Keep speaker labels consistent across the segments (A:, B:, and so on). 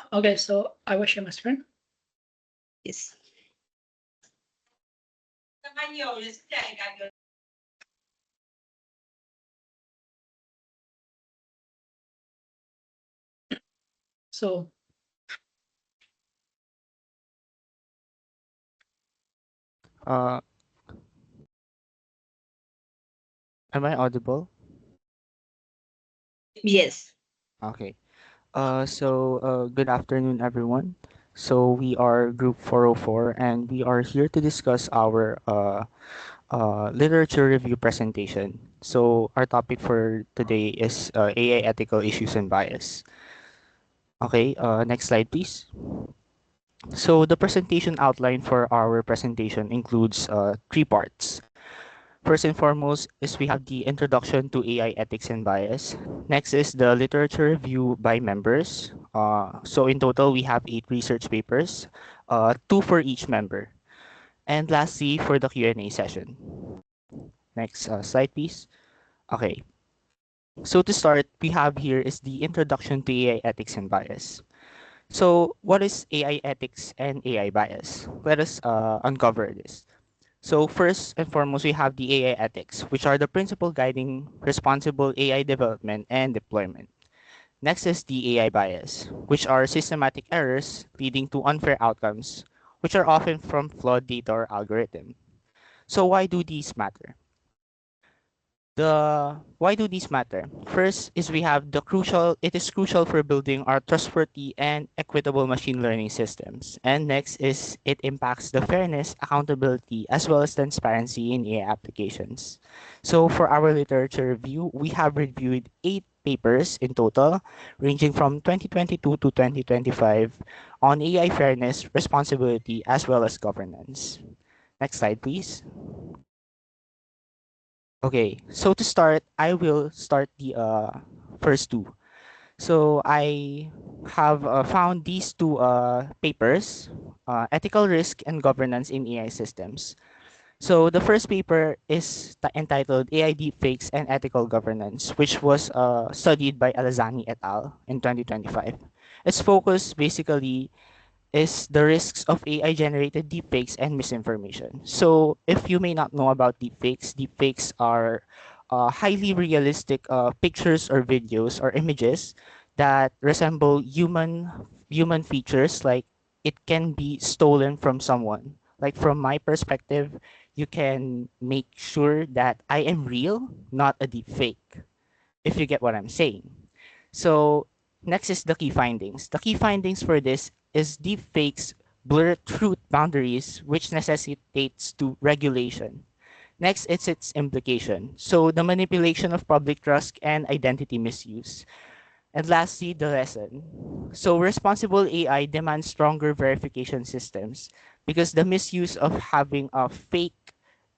A: Okay, so I will share my screen.
B: Yes.
A: So
C: Uh, am I audible?
B: Yes.
C: Okay. Good afternoon, everyone. So we are Group 404, and we are here to discuss our literature review presentation. So our topic for today is AI ethical issues and bias. Okay, next slide, please. So the presentation outline for our presentation includes three parts. First and foremost is we have the introduction to AI ethics and bias. Next is the literature review by members. So in total, we have 8 research papers, two for each member. And lastly, for the Q&A session. Next slide, please. Okay. So to start, we have here is the introduction to AI ethics and bias. So what is AI ethics and AI bias? Let us uncover this. So first and foremost, we have the AI ethics, which are the principle guiding responsible AI development and deployment. Next is the AI bias, which are systematic errors leading to unfair outcomes, which are often from flawed data or algorithm. So why do these matter? The why do these matter? First is we have the crucial it is crucial for building our trustworthy and equitable machine learning systems. And next is it impacts the fairness, accountability, as well as transparency in AI applications. So for our literature review, we have reviewed 8 papers in total, ranging from 2022 to 2025 on AI fairness, responsibility, as well as governance. Next slide, please. Okay, so to start, I will start the first two. So I have found these two papers, Ethical Risk and Governance in AI Systems. So the first paper is entitled AI Deepfakes and Ethical Governance, which was studied by Alazani et al. In 2025. Its focus basically is the risks of AI generated deepfakes and misinformation. So, if you may not know about deepfakes, deepfakes are highly realistic pictures or videos or images that resemble human features. Like it can be stolen from someone. Like from my perspective, you can make sure that I am real, not a deepfake. If you get what I'm saying. So next is the key findings. The key findings for this is deepfakes blur truth boundaries, which necessitates to regulation. Next, it's its implication. So the manipulation of public trust and identity misuse. And lastly, the lesson. So responsible AI demands stronger verification systems because the misuse of having a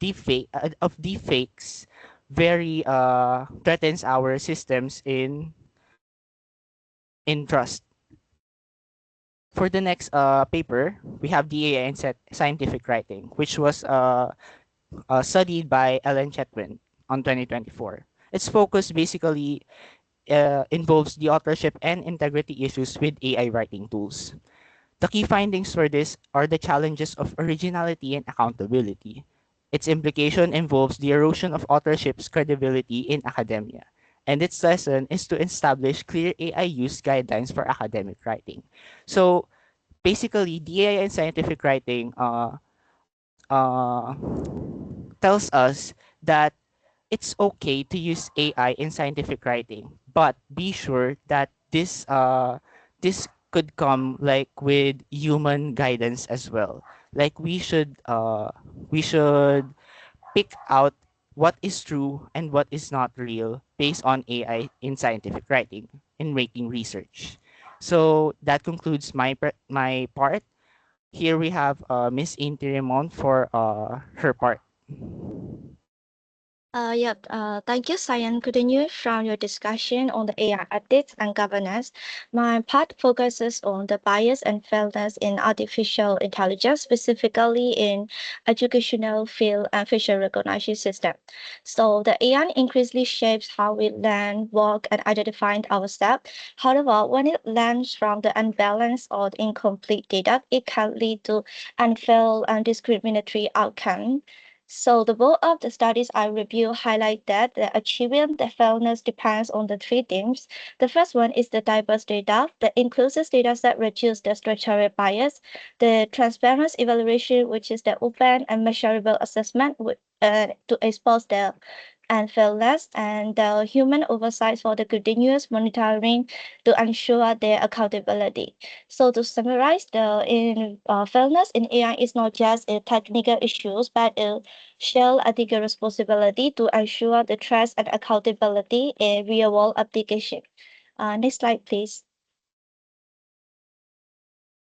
C: deepfakes very threatens our systems in trust. For the next paper, we have the AI in scientific writing, which was studied by Ellen Chetwin on 2024. Its focus basically involves the authorship and integrity issues with AI writing tools. The key findings for this are the challenges of originality and accountability. Its implication involves the erosion of authorship's credibility in academia. And its lesson is to establish clear AI use guidelines for academic writing. So basically, the AI in scientific writing uh, tells us that it's okay to use AI in scientific writing, but be sure that this could come like with human guidance as well. Like we should pick out what is true and what is not real based on AI in scientific writing in making research. So that concludes my part. Here we have Miss Inti Ramon for her part.
D: Thank you, Sayan. Continue from your discussion on the AI ethics and governance. My part focuses on the bias and fairness in artificial intelligence, specifically in educational field and facial recognition system. So the AI increasingly shapes how we learn, work, and identify ourselves. However, when it learns from the unbalanced or incomplete data, it can lead to unfair and discriminatory outcomes. So the bulk of the studies I review highlight that the achieving the fairness depends on the three themes. The first one is the diverse data. The inclusive data set reduce the structural bias. The transparent evaluation, which is the open and measurable assessment to expose the unfairness, and the human oversight for the continuous monitoring to ensure their accountability. So to summarize, fairness in AI is not just a technical issues, but a shared ethical responsibility to ensure the trust and accountability in real-world application. Next slide, please.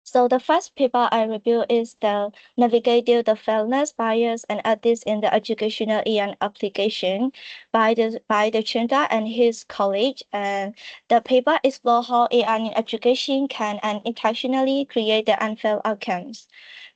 D: So the first paper I review is the Navigating the Fairness, Bias, and Ethics in the Educational AI Application by the Chunda and his colleague. And the paper explores how AI in education can unintentionally create the unfair outcomes.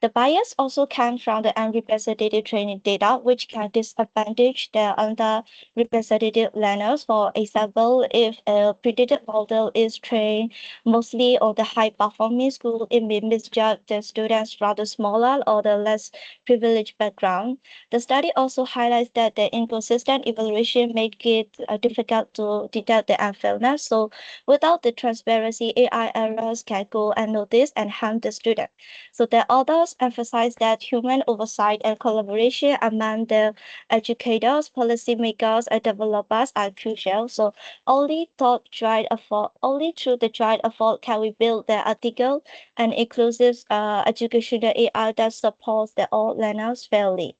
D: The bias also comes from the unrepresentative training data, which can disadvantage the underrepresented learners. For example, if a predicted model is trained mostly on the high-performing school, it may misjudge the students from the smaller or the less privileged background. The study also highlights that the inconsistent evaluation make it difficult to detect the unfairness. So without the transparency, AI errors can go unnoticed and harm the student. So the authors emphasize that human oversight and collaboration among the educators, policymakers, and developers are crucial. So only through the joint effort can we build the ethical and inclusive educational AI that supports the all learners fairly.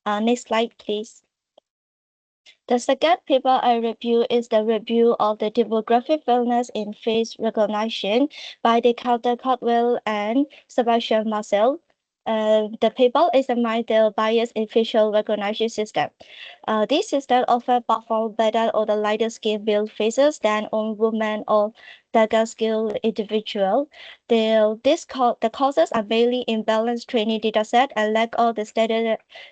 D: Next slide, please. The second paper I review is the review of the demographic fairness in face recognition by the Carter Caldwell and Sebastian Marcel. The paper examines the bias in facial recognition system. This system often perform better on the lighter skin build faces than on women or darker skill individual. The causes are mainly imbalanced training dataset and lack of the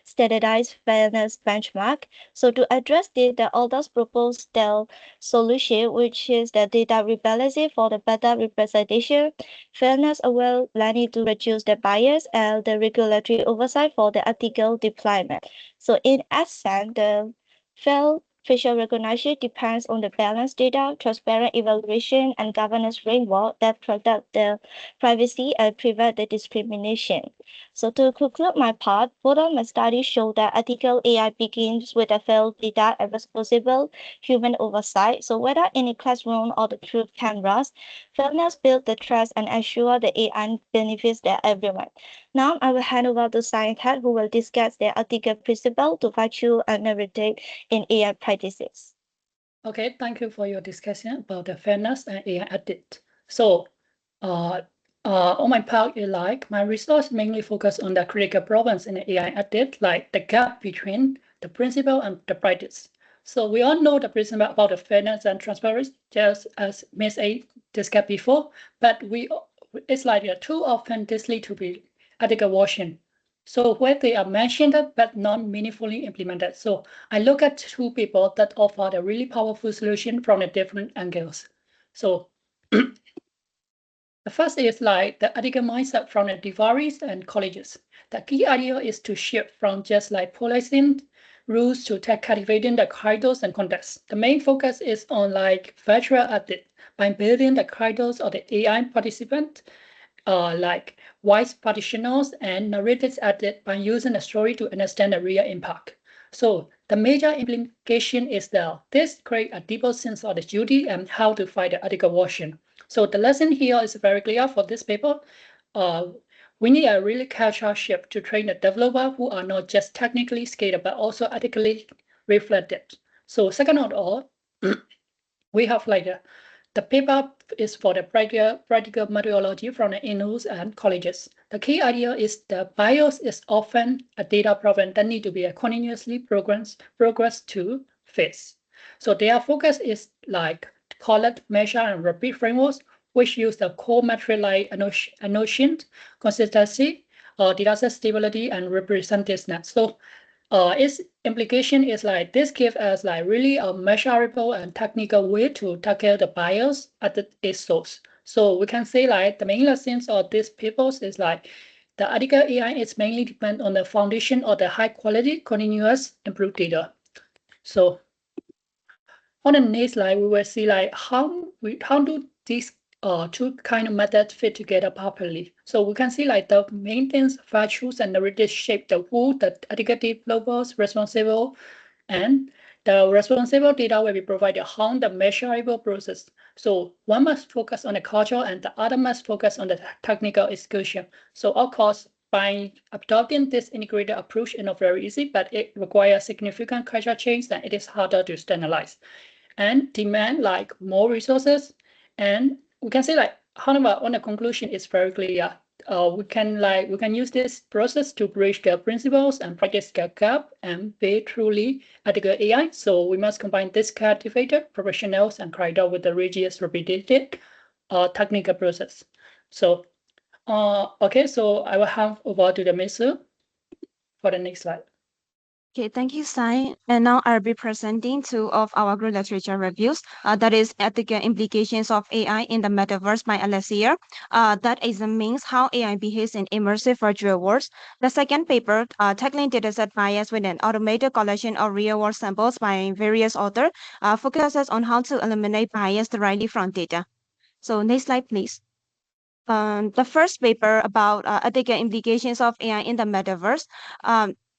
D: standardized fairness benchmark. So to address this, the authors propose the solution, which is the data rebalancing for the better representation, fairness aware learning to reduce the bias, and the regulatory oversight for the ethical deployment. So in essence, the fair facial recognition depends on the balanced data, transparent evaluation, and governance framework that protect the privacy and prevent the discrimination. So to conclude my part, both of my studies show that ethical AI begins with a fair data and responsible human oversight. So whether in a classroom or the through cameras, fairness builds the trust and ensure the AI benefits everyone. Now I will hand over to Science Head, who will discuss the ethical principle to virtue and narrative in AI practices.
A: Okay, thank you for your discussion about the fairness and AI ethics. So, on my part, my research mainly focus on the critical problems in the AI ethics, like the gap between the principle and the practice. So we all know the principle about the fairness and transparency, just as Ms. A discussed before, but it's like too often this lead to be ethical washing. So where they are mentioned but not meaningfully implemented. So I look at two people that offer a really powerful solution from the different angles. So the first is like the ethical mindset from the devices and colleges. The key idea is to shift from just like policing rules to cultivating the corridors and contexts. The main focus is on like virtual ethics by building the corridors of the AI participant like voice practitioners and narrators added by using a story to understand the real impact. So the major implication is that this creates a deeper sense of the duty and how to fight the ethical washing. So the lesson here is very clear for this paper. We need a really cultural shift to train the developers who are not just technically skilled but also ethically reflected. So second of all, we have like The paper is for the practical methodology from the INUs and colleges. The key idea is the BIOS is often a data problem that need to be continuously progressed to fix. So their focus is like collect, measure, and repeat frameworks, which use the core metric like annotation, consistency, dataset stability, and representativeness. So its implication is like this gives us like really a measurable and technical way to tackle the bias at its source. So we can say like the main lessons of these papers is like the ethical AI is mainly depend on the foundation of the high quality continuous improved data. So on the next slide, we will see like how do these two kind of methods fit together properly. So we can see like the main things, virtues and narratives shape the who the ethical developers responsible, and the responsible data will be provided how the measurable process. So one must focus on the culture and the other must focus on the technical execution. So of course, by adopting this integrated approach, it's not very easy, but it requires significant culture change and it is harder to standardize and demand like more resources. And we can say like, however, on the conclusion is very clear. We can use this process to bridge the principles and practice gap and be truly ethical AI. So we must combine this cultivated professionals and criteria with the rigorous repeated technical process. So okay, so I will hand over to the Misu for the next slide.
E: Okay, thank you, Sai. And now I'll be presenting two of our group literature reviews. That is Ethical Implications of AI in the Metaverse by Alessia. That examines how AI behaves in immersive virtual worlds. The second paper, Tackling Dataset Bias with an Automated Collection of Real-World Samples by various authors, focuses on how to eliminate bias directly from data. So next slide, please. The first paper about ethical implications of AI in the metaverse.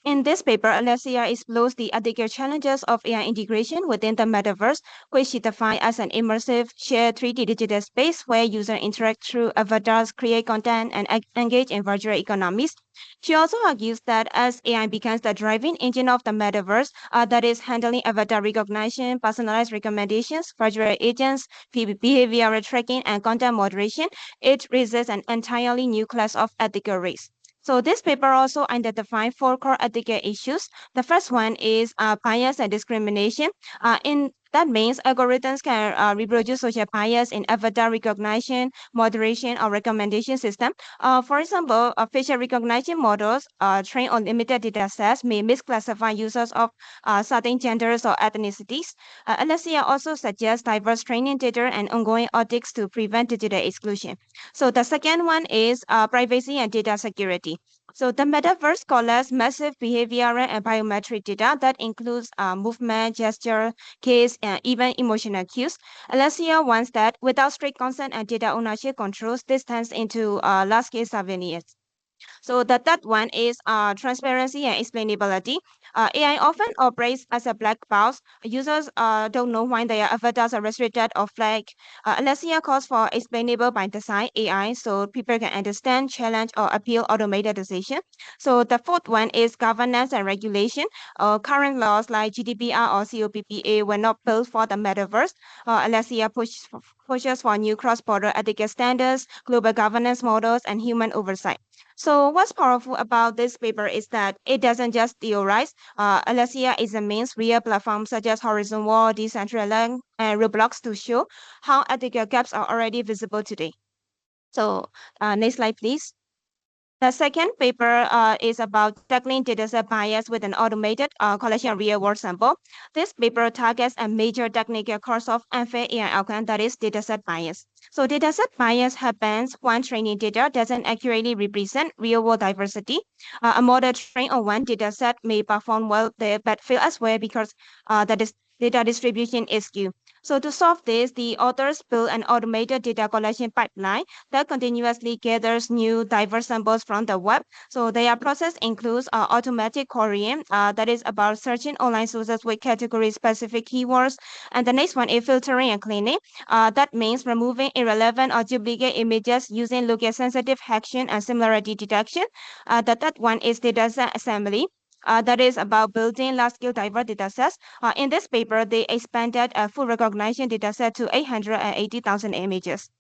E: In this paper, Alessia explores the ethical challenges of AI integration within the metaverse, which she defines as an immersive, shared 3D digital space where users interact through avatars, create content, and engage in virtual economies. She also argues that as AI becomes the driving engine of the metaverse, that is handling avatar recognition, personalized recommendations, virtual agents, behavioral tracking, and content moderation, it raises an entirely new class of ethical risks. So this paper also identified 4 core ethical issues. The first one is bias and discrimination. That means algorithms can reproduce social bias in avatar recognition, moderation, or recommendation system. For example, facial recognition models trained on limited data sets may misclassify users of certain genders or ethnicities. Alessia also suggests diverse training data and ongoing audits to prevent digital exclusion. So the second one is privacy and data security. So the metaverse collects massive behavioral and biometric data that includes movement, gesture, case, and even emotional cues. Alessia wants that without strict consent and data ownership controls, this turns into large-scale surveillance. So the third one is transparency and explainability. AI often operates as a black box. Users don't know when their avatars are restricted or flagged. Alessia calls for explainable by design AI so people can understand, challenge, or appeal automated decisions. So the fourth one is governance and regulation. Current laws like GDPR or COPPA were not built for the metaverse. Alessia pushes for new cross-border ethical standards, global governance models, and human oversight. So what's powerful about this paper is that it doesn't just theorize. Alessia examines real platforms such as Horizon World, Decentraland, and Roblox to show how ethical gaps are already visible today. So next slide, please. The second paper is about tackling dataset bias with an automated collection of real-world sample. This paper targets a major technical cause of unfair AI outcome, that is dataset bias. So dataset bias happens when training data doesn't accurately represent real-world diversity. A model trained on one dataset may perform well there, but fail elsewhere because the data distribution is skewed. So to solve this, the authors built an automated data collection pipeline that continuously gathers new diverse samples from the web. So their process includes automatic querying, that is about searching online sources with category-specific keywords. And the next one is filtering and cleaning. That means removing irrelevant or duplicate images using locate-sensitive action and similarity detection. The third one is data assembly. that is about building large-scale diverse datasets. In this paper, they expanded a full recognition dataset to 880,000 images.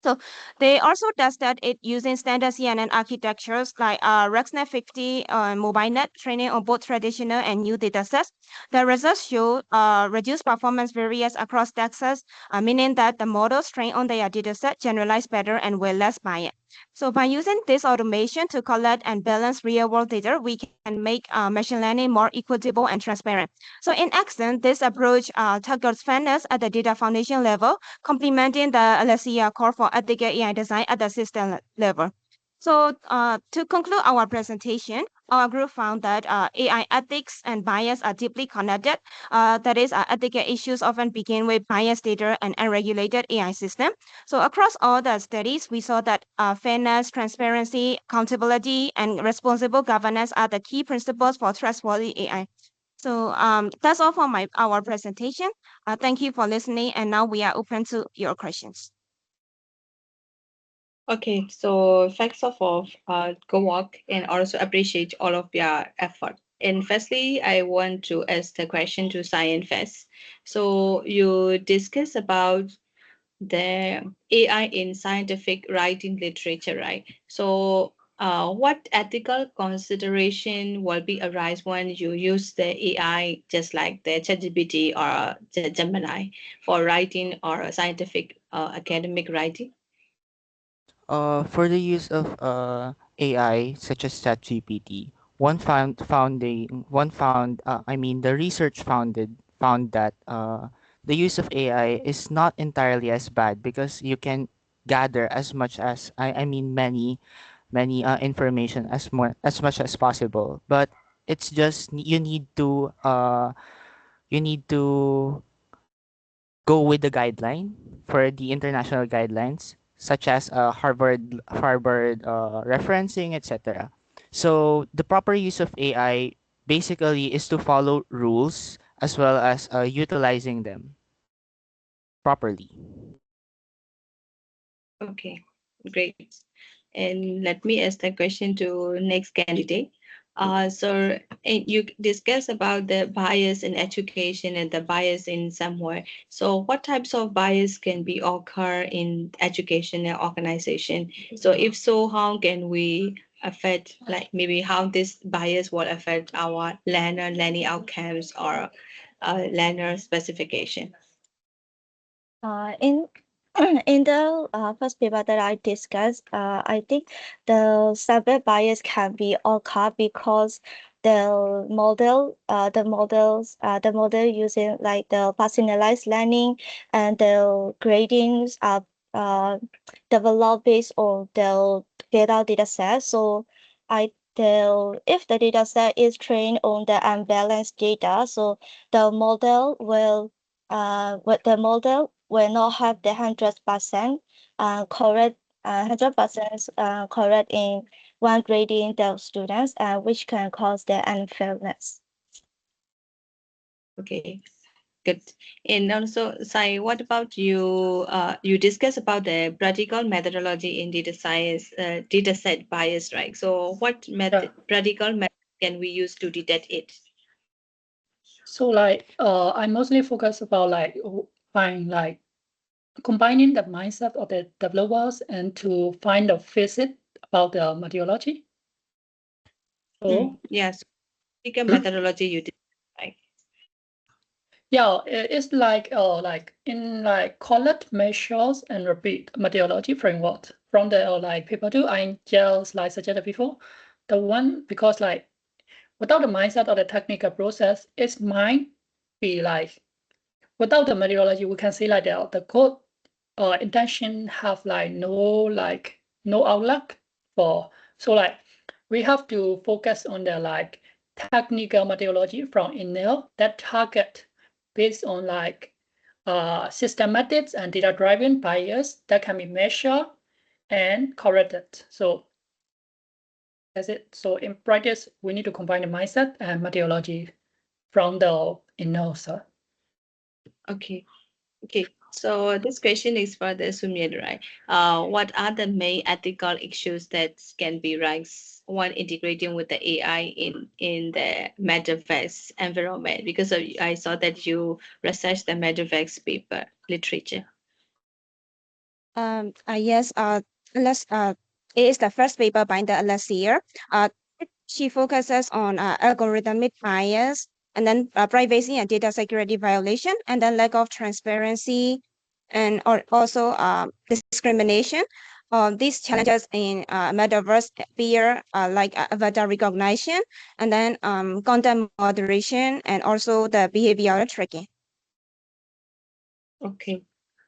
E: So they also tested it using standard CNN architectures like ResNet 50 MobileNet training on both traditional and new datasets. The results show reduced performance variance across datasets, meaning that the models trained on their dataset generalize better and were less biased. So by using this automation to collect and balance real-world data, we can make machine learning more equitable and transparent. So in action, this approach targets fairness at the data foundation level, complementing the LSER core for ethical AI design at the system level. So to conclude our presentation, our group found that AI ethics and bias are deeply connected. That is, ethical issues often begin with biased data and unregulated AI system. So across all the studies, we saw that fairness, transparency, accountability, and responsible governance are the key principles for trustworthy AI. So that's all for our presentation. Thank you for listening, and now we are open to your questions.
B: Okay, so thanks for good work and also appreciate all of your effort. And firstly, I want to ask the question to Science first. So you discuss about the AI in scientific writing literature, right? So what ethical consideration will be arise when you use the AI just like the ChatGPT or the Gemini for writing or scientific academic writing?
C: For the use of AI such as ChatGPT, the research found that the use of AI is not entirely as bad because you can gather as much as many information as much as possible. But it's just you need to go with the guideline for the international guidelines such as Harvard referencing, etc. So the proper use of AI basically is to follow rules as well as utilizing them properly.
B: Okay, great. And let me ask the question to next candidate. So you discuss about the bias in education and the bias in somewhere. So what types of bias can be occur in education and organization? So if so, how can we affect, like maybe how this bias will affect our learning outcomes or learner specification?
D: In in the first paper that I discussed, I think the subject bias can be occur because the model using like the personalized learning and the gradings are developed based on the data set. So if the data set is trained on the unbalanced data, so the model will not have the 100% correct 100% correct in one grading the students, which can cause the unfairness.
B: Okay, good. And also, Sai, what about you? You discuss about the practical methodology in data science, data set bias, right? So what practical method can we use to detect it?
A: So like I mostly focus about like find like combining the mindset of the developers and to find a visit about the methodology. So
B: yes, practical methodology you did, right?
A: yeah, it's like in like collect measures and repeat methodology framework from the like people do. I just like suggested before, the one because like without the mindset of the technical process, it might be like without the methodology, we can see like the code intention have like no outlook for. So like we have to focus on the like technical methodology from Enel that target based on like systematics and data driven bias that can be measured and corrected. So that's it. So in practice, we need to combine the mindset and methodology from the Enel, sir.
B: Okay. Okay. So this question is for the Sumit, right? What are the main ethical issues that can be raised when integrating with the AI in the metaverse environment? Because I saw that you researched the metaverse paper literature.
E: Yes, it is the first paper by the Alessia. She focuses on algorithmic bias and then privacy and data security violation, and then lack of transparency, and also discrimination. These challenges in metaverse appear like avatar recognition, and then content moderation, and also the behavioral tracking.
B: Okay.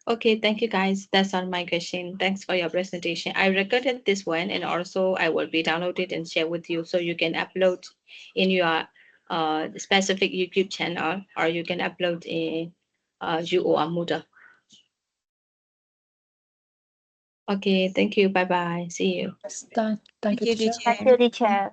B: Okay, thank you guys. That's all my question. Thanks for your presentation. I recorded this one and also I will be downloaded and share with you so you can upload in your specific YouTube channel or you can upload in or Moodle. Okay, thank you. Bye bye. See you.
A: Thank you,
E: Thank you,
A: teacher.
E: teacher.
D: Thank you, teacher.